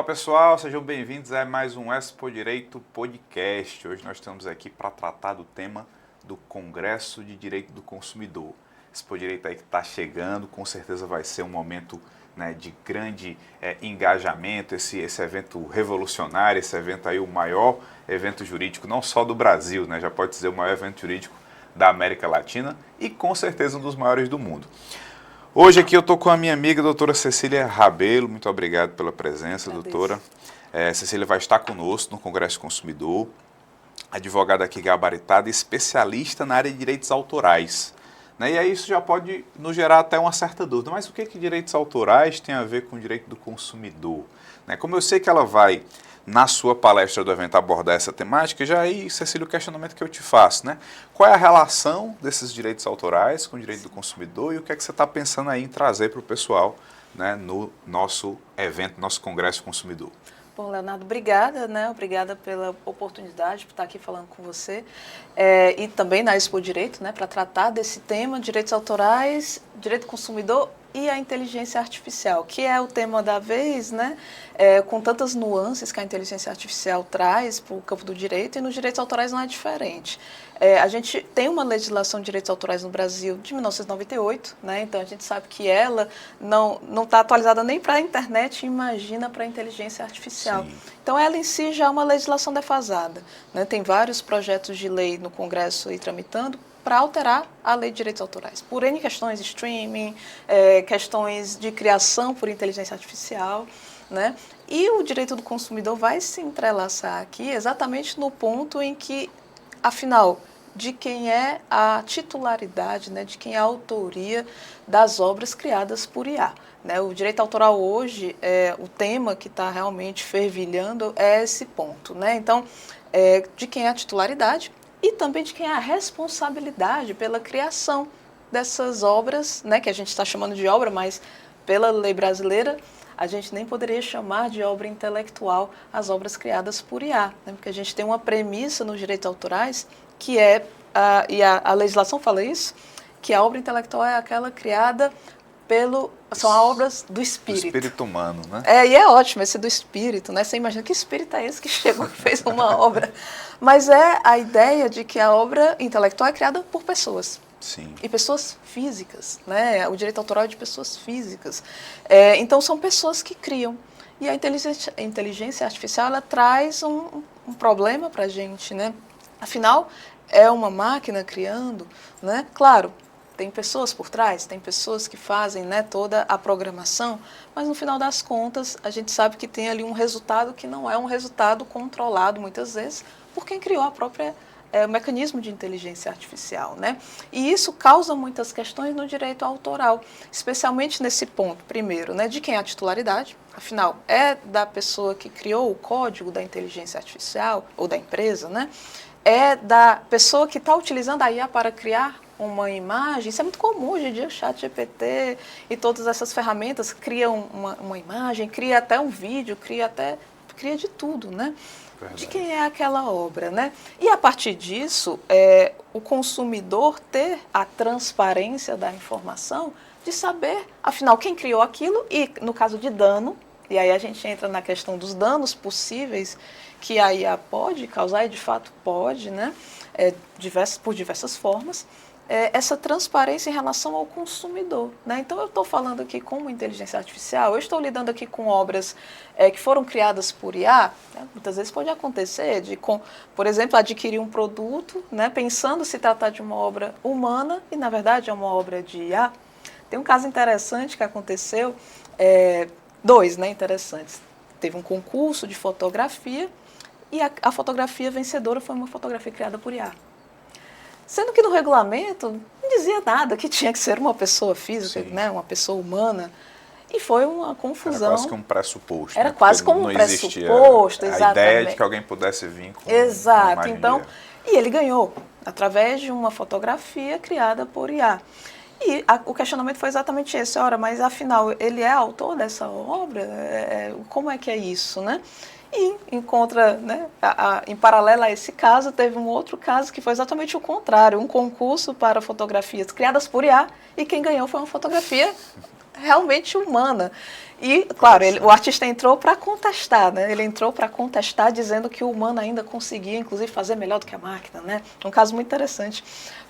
pessoal, sejam bem-vindos a mais um Expo Direito Podcast. Hoje nós estamos aqui para tratar do tema do Congresso de Direito do Consumidor. Expo Direito aí que está chegando, com certeza vai ser um momento, né, de grande engajamento, esse evento revolucionário, esse evento aí, o maior evento jurídico, não só do Brasil, né, já pode dizer o maior evento jurídico da América Latina e com certeza um dos maiores do mundo. Hoje aqui eu estou com a minha amiga, doutora Cecília Rabelo. Muito obrigado pela presença, doutora. Cecília vai estar conosco no Congresso do Consumidor, advogada aqui gabaritada, especialista na área de direitos autorais. Né? E aí isso já pode nos gerar até uma certa dúvida. Mas o que direitos autorais tem a ver com o direito do consumidor? Né? Como eu sei que ela vai, na sua palestra do evento, abordar essa temática, já aí, Cecília, o questionamento que eu te faço, né? Qual é a relação desses direitos autorais com o direito do consumidor e o que é que você está pensando aí em trazer para o pessoal, né, no nosso evento, nosso Congresso Consumidor? Bom, Leonardo, obrigada, né? Obrigada pela oportunidade por estar aqui falando com você e também na Expo Direito, né? Para tratar desse tema, direitos autorais, direito do consumidor e a inteligência artificial, que é o tema da vez, né? Com tantas nuances que a inteligência artificial traz para o campo do direito, e nos direitos autorais não é diferente. A gente tem uma legislação de direitos autorais no Brasil de 1998, né? Então a gente sabe que ela não está atualizada nem para a internet, imagina para a inteligência artificial. Sim. Então ela em si já é uma legislação defasada, né? Tem vários projetos de lei no Congresso aí tramitando para alterar a lei de direitos autorais, por N questões, streaming, questões de criação por inteligência artificial, né? E o direito do consumidor vai se entrelaçar aqui exatamente no ponto em que, afinal, de quem é a titularidade, né, de quem é a autoria das obras criadas por IA. Né? O direito autoral hoje, o tema que está realmente fervilhando é esse ponto. Né? Então, de quem é a titularidade e também de quem é a responsabilidade pela criação dessas obras, né, que a gente está chamando de obra, mas pela lei brasileira a gente nem poderia chamar de obra intelectual as obras criadas por IA, né, porque a gente tem uma premissa nos direitos autorais que e a legislação fala isso, que a obra intelectual é aquela criada são obras do espírito. Do espírito humano, né? E é ótimo esse do espírito, né? Você imagina que espírito é esse que chegou e fez uma obra. Mas é a ideia de que a obra intelectual é criada por pessoas. Sim. E pessoas físicas, né? O direito autoral é de pessoas físicas. Então são pessoas que criam. E a inteligência artificial, ela traz um problema para a gente, né? Afinal, é uma máquina criando, né? Claro, tem pessoas por trás, tem pessoas que fazem, né, toda a programação, mas no final das contas a gente sabe que tem ali um resultado que não é um resultado controlado muitas vezes por quem criou o mecanismo de inteligência artificial, né? E isso causa muitas questões no direito autoral, especialmente nesse ponto, primeiro, né, de quem é a titularidade, afinal, é da pessoa que criou o código da inteligência artificial ou da empresa, né? É da pessoa que está utilizando a IA para criar uma imagem. Isso é muito comum hoje em dia, o ChatGPT e todas essas ferramentas criam uma imagem, cria até um vídeo, cria de tudo, né? Verdade. De quem é aquela obra, né? E a partir disso, o consumidor ter a transparência da informação, de saber, afinal, quem criou aquilo e, no caso de dano, e aí a gente entra na questão dos danos possíveis que a IA pode causar, e de fato pode, né? Por diversas formas, essa transparência em relação ao consumidor. Né? Então, eu estou falando aqui com inteligência artificial, eu estou lidando aqui com obras que foram criadas por IA, né? Muitas vezes pode acontecer por exemplo, adquirir um produto, né, pensando se tratar de uma obra humana e, na verdade, é uma obra de IA. Tem um caso interessante que aconteceu, dois, né, interessantes. Teve um concurso de fotografia e a fotografia vencedora foi uma fotografia criada por IA. Sendo que no regulamento não dizia nada, que tinha que ser uma pessoa física, né, uma pessoa humana. E foi uma confusão. Era quase que um pressuposto. Era, né? quase como um pressuposto, exatamente. A ideia de que alguém pudesse vir com Exato. Uma imagem Então, de IA. E ele ganhou, através de uma fotografia criada por IA. E o questionamento foi exatamente esse: ora, mas afinal, ele é autor dessa obra? Como é que é isso, né? E encontra, né, em paralelo a esse caso, teve um outro caso que foi exatamente o contrário, um concurso para fotografias criadas por IA, e quem ganhou foi uma fotografia realmente humana. E, claro, o artista entrou para contestar, né? Ele entrou para contestar dizendo que o humano ainda conseguia, inclusive, fazer melhor do que a máquina, né? Um caso muito interessante.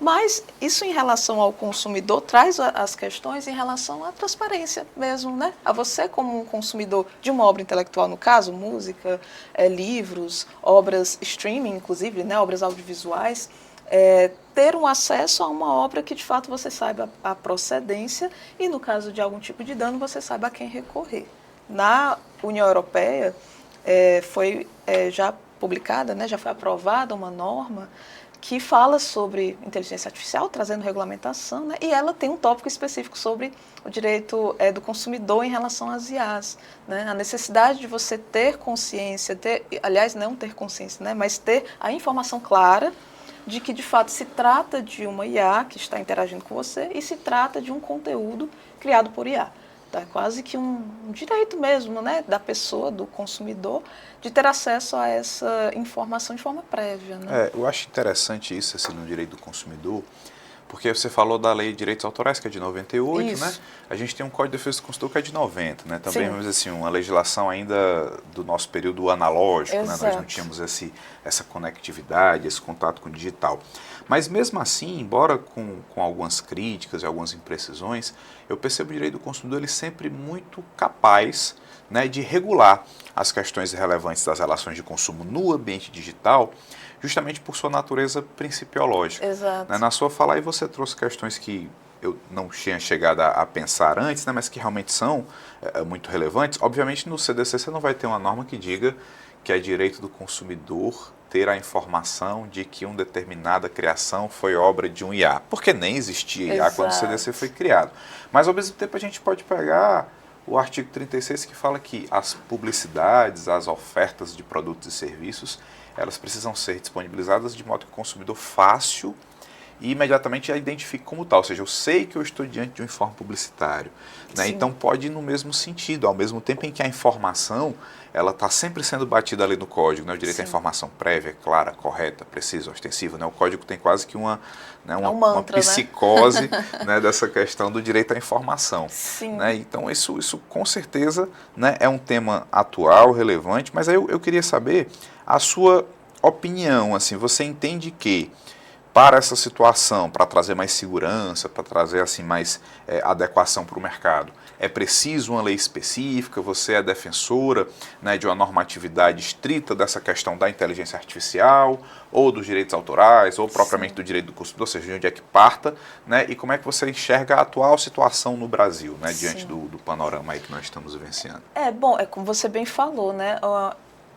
Mas isso em relação ao consumidor traz as questões em relação à transparência mesmo, né? A você como um consumidor de uma obra intelectual, no caso, música, livros, obras streaming, inclusive, né? Obras audiovisuais, ter um acesso a uma obra que de fato você saiba a procedência e no caso de algum tipo de dano você saiba a quem recorrer. Na União Europeia foi já publicada, né, já foi aprovada uma norma que fala sobre inteligência artificial, trazendo regulamentação, né, e ela tem um tópico específico sobre o direito do consumidor em relação às IAs, né, a necessidade de você ter consciência, aliás, não ter consciência, né, mas ter a informação clara de que, de fato, se trata de uma IA que está interagindo com você e se trata de um conteúdo criado por IA. Tá? Quase que um direito mesmo, né, da pessoa, do consumidor, de ter acesso a essa informação de forma prévia. Né? Eu acho interessante isso, assim, no direito do consumidor, porque você falou da Lei de Direitos Autorais, que é de 98, isso. Né? A gente tem um Código de Defesa do Consumidor que é de 90, né? Também, Sim. vamos dizer assim, uma legislação ainda do nosso período analógico, né? Exato. Nós não tínhamos essa conectividade, esse contato com o digital. Mas mesmo assim, embora com algumas críticas e algumas imprecisões, eu percebo o direito do consumidor ele sempre muito capaz, né, de regular as questões relevantes das relações de consumo no ambiente digital, justamente por sua natureza principiológica. Exato. Na sua fala aí você trouxe questões que eu não tinha chegado a pensar antes, né, mas que realmente são muito relevantes. Obviamente no CDC você não vai ter uma norma que diga que é direito do consumidor ter a informação de que uma determinada criação foi obra de um IA, porque nem existia IA quando o CDC foi criado. Mas ao mesmo tempo a gente pode pegar o artigo 36 que fala que as publicidades, as ofertas de produtos e serviços, elas precisam ser disponibilizadas de modo que o consumidor fácil e imediatamente a identifique como tal. Ou seja, eu sei que eu estou diante de um informe publicitário. Né? Então pode ir no mesmo sentido, ao mesmo tempo em que a informação ela está sempre sendo batida ali no código. Né? O direito à informação prévia, clara, correta, precisa, ostensiva. Né? O código tem quase que uma psicose né, dessa questão do direito à informação. Sim. Né? Então isso com certeza, né, é um tema atual, relevante, mas aí eu queria saber a sua opinião. Assim, você entende que para essa situação, para trazer mais segurança, para trazer assim mais adequação para o mercado, é preciso uma lei específica? Você é defensora, né, de uma normatividade estrita dessa questão da inteligência artificial, ou dos direitos autorais, ou propriamente do direito do consumidor, ou seja, de onde é que parta, né, e como é que você enxerga a atual situação no Brasil, né, diante do panorama aí que nós estamos vivenciando? Bom, como você bem falou, né,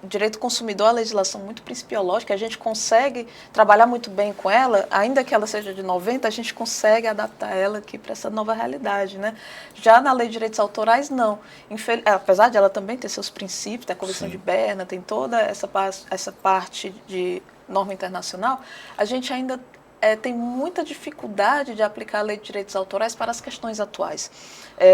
direito do consumidor é uma legislação muito principiológica, a gente consegue trabalhar muito bem com ela, ainda que ela seja de 90, a gente consegue adaptar ela aqui para essa nova realidade, né? Já na lei de direitos autorais, não. Apesar de ela também ter seus princípios, tem a Convenção de Berna, tem toda essa parte de norma internacional, a gente ainda tem muita dificuldade de aplicar a lei de direitos autorais para as questões atuais.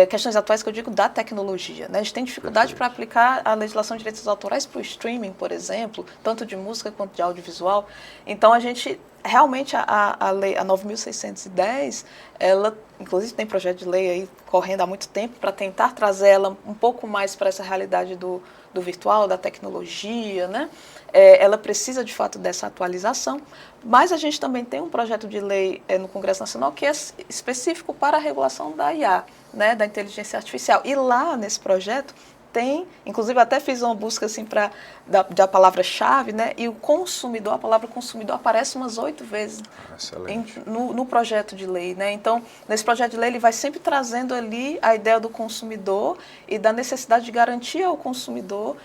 Questões atuais que eu digo da tecnologia. Né? A gente tem dificuldade para aplicar a legislação de direitos autorais para o streaming, por exemplo, tanto de música quanto de audiovisual. Então, a gente, realmente, a lei, a 9.610, ela, inclusive, tem projeto de lei aí correndo há muito tempo para tentar trazer ela um pouco mais para essa realidade do virtual, da tecnologia, né? Ela precisa, de fato, dessa atualização, mas a gente também tem um projeto de lei no Congresso Nacional que é específico para a regulação da IA, né, da inteligência artificial. E lá, nesse projeto, tem, inclusive até fiz uma busca assim da palavra-chave, né, e o consumidor, a palavra consumidor aparece umas 8 vezes no projeto de lei. Né? Então, nesse projeto de lei, ele vai sempre trazendo ali a ideia do consumidor e da necessidade de garantir ao consumidor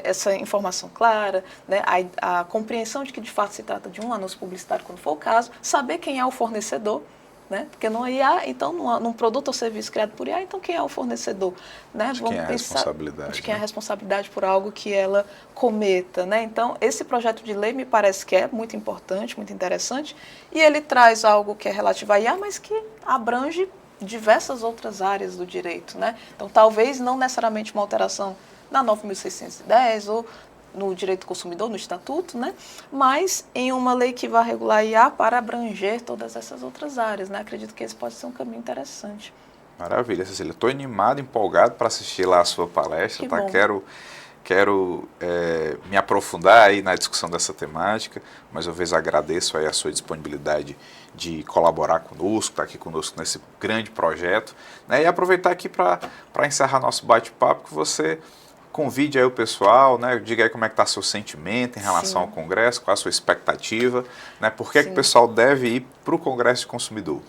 essa informação clara, né, a compreensão de que de fato se trata de um anúncio publicitário, quando for o caso, saber quem é o fornecedor, né? Porque não IA, então, num produto ou serviço criado por IA, então quem é o fornecedor? Né? De quem é a responsabilidade. De quem é a responsabilidade por algo que ela cometa. Né? Então, esse projeto de lei me parece que é muito importante, muito interessante, e ele traz algo que é relativo à IA, mas que abrange diversas outras áreas do direito. Né? Então, talvez não necessariamente uma alteração na 9.610 ou no direito do consumidor, no estatuto, né? Mas em uma lei que vai regular a IA para abranger todas essas outras áreas. Né? Acredito que esse pode ser um caminho interessante. Maravilha, Cecília. Estou animado, empolgado para assistir lá a sua palestra, Que tá? bom. Quero me aprofundar aí na discussão dessa temática, mas uma vez agradeço aí a sua disponibilidade de colaborar conosco, estar aqui conosco nesse grande projeto, né? E aproveitar aqui para encerrar nosso bate-papo, que você convide aí o pessoal, né? Diga aí como é que está seu sentimento em relação ao Sim, Congresso, qual a sua expectativa, né? Por que o sim. pessoal deve ir para o Congresso de Consumidor?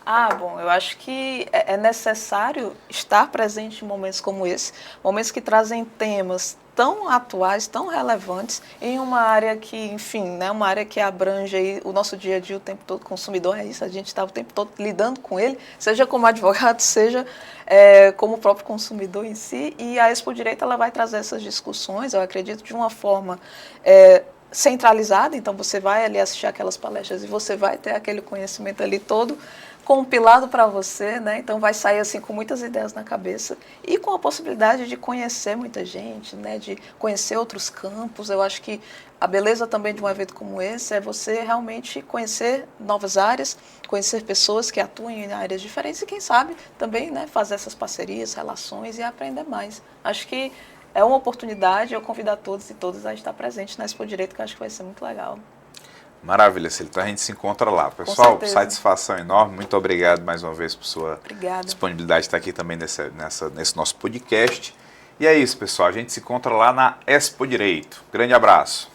Ah, bom, eu acho que é necessário estar presente em momentos como esse, momentos que trazem temas tão atuais, tão relevantes, em uma área que, enfim, né, uma área que abrange aí o nosso dia a dia o tempo todo. Consumidor é isso, a gente está o tempo todo lidando com ele, seja como advogado, seja como o próprio consumidor em si, e a Expo Direito ela vai trazer essas discussões, eu acredito, de uma forma centralizada. Então você vai ali assistir aquelas palestras e você vai ter aquele conhecimento ali todo compilado para você, né? Então vai sair assim com muitas ideias na cabeça e com a possibilidade de conhecer muita gente, né? De conhecer outros campos. Eu acho que a beleza também de um evento como esse é você realmente conhecer novas áreas, conhecer pessoas que atuam em áreas diferentes e quem sabe também, né, fazer essas parcerias, relações e aprender mais. Acho que é uma oportunidade, eu convido a todos e todas a estar presentes na Expo Direito, que eu acho que vai ser muito legal. Maravilha, Cílio. Então a gente se encontra lá. Com Pessoal, certeza. satisfação enorme. Muito obrigado mais uma vez por sua Obrigada. disponibilidade de estar aqui também nesse nosso podcast. E é isso, pessoal. A gente se encontra lá na Expo Direito. Grande abraço.